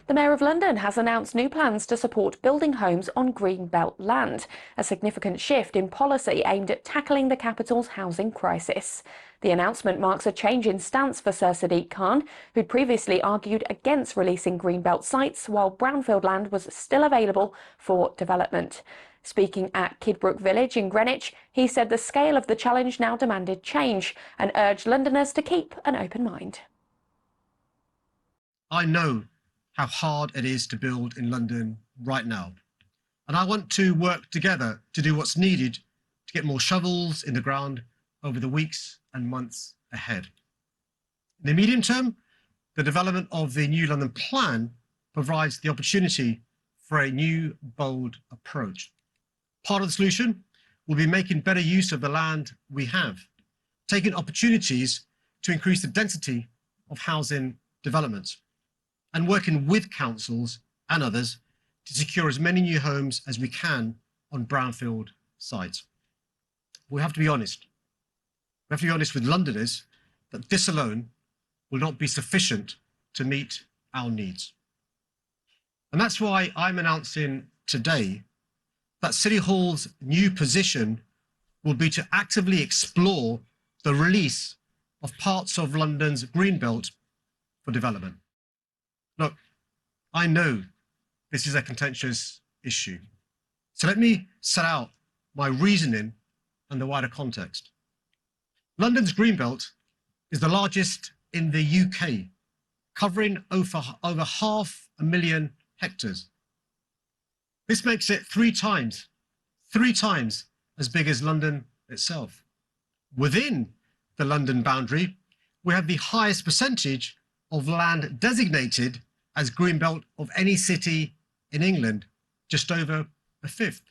The Mayor of London has announced new plans to support building homes on greenbelt land, a significant shift in policy aimed at tackling the capital's housing crisis. The announcement marks a change in stance for Sir Sadiq Khan, who'd previously argued against releasing greenbelt sites while brownfield land was still available for development. Speaking at Kidbrooke Village in Greenwich, he said the scale of the challenge now demanded change and urged Londoners to keep an open mind. I know how hard it is to build in London right now, and I want to work together to do what's needed to get more shovels in the ground over the weeks and months ahead. In the medium term, the development of the New London Plan provides the opportunity for a new, bold approach. Part of the solution will be making better use of the land we have, taking opportunities to increase the density of housing developments, and working with councils and others to secure as many new homes as we can on brownfield sites. We have to be honest. We have to be honest with Londoners that this alone will not be sufficient to meet our needs. And that's why I'm announcing today that City Hall's new position will be to actively explore the release of parts of London's greenbelt for development. Look, I know this is a contentious issue, so let me set out my reasoning and the wider context. London's greenbelt is the largest in the UK, covering over 500,000 hectares. This makes it three times as big as London itself. Within the London boundary, we have the highest percentage of land designated as greenbelt of any city in England, just over a fifth.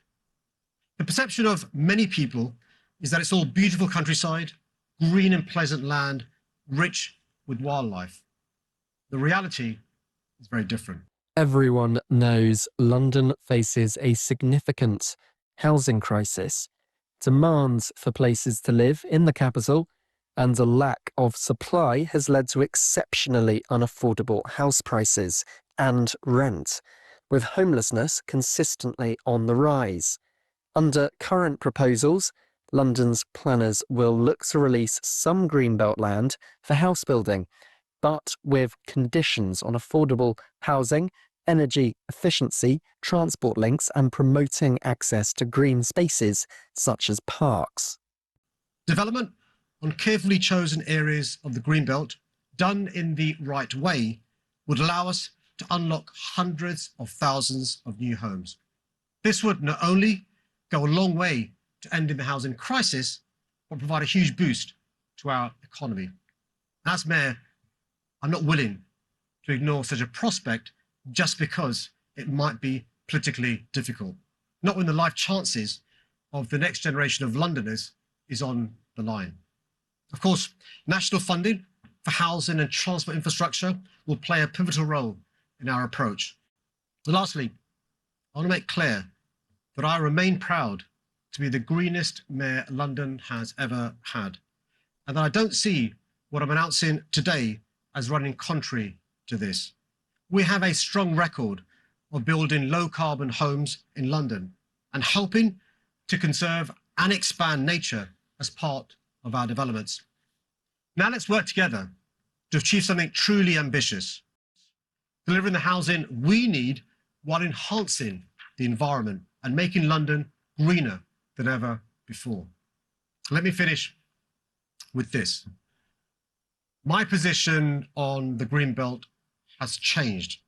The perception of many people is that it's all beautiful countryside, green and pleasant land, rich with wildlife. The reality is very different. Everyone knows London faces a significant housing crisis. Demands for places to live in the capital and a lack of supply has led to exceptionally unaffordable house prices and rent, with homelessness consistently on the rise. Under current proposals, London's planners will look to release some greenbelt land for house building, but with conditions on affordable housing, energy efficiency, transport links, and promoting access to green spaces such as parks. Development on carefully chosen areas of the greenbelt, done in the right way, would allow us to unlock hundreds of thousands of new homes. This would not only go a long way to ending the housing crisis, but provide a huge boost to our economy. As Mayor, I'm not willing to ignore such a prospect just because it might be politically difficult, not when the life chances of the next generation of Londoners is on the line. Of course, national funding for housing and transport infrastructure will play a pivotal role in our approach. But lastly, I want to make clear that I remain proud to be the greenest mayor London has ever had, and that I don't see what I'm announcing today as running contrary to this. We have a strong record of building low-carbon homes in London and helping to conserve and expand nature as part of our developments. Now let's work together to achieve something truly ambitious, delivering the housing we need while enhancing the environment and making London greener than ever before. Let me finish with this. My position on the greenbelt has changed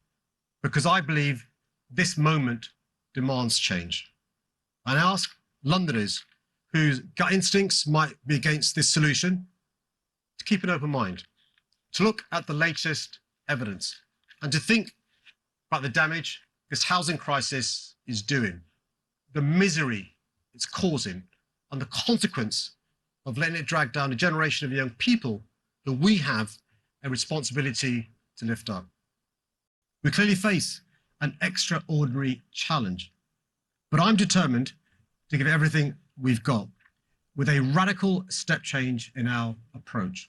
because I believe this moment demands change. I ask Londoners whose gut instincts might be against this solution to keep an open mind, to look at the latest evidence and to think about the damage this housing crisis is doing, the misery it's causing, and the consequence of letting it drag down a generation of young people that we have a responsibility to lift up. We clearly face an extraordinary challenge, but I'm determined to give everything we've got with a radical step change in our approach.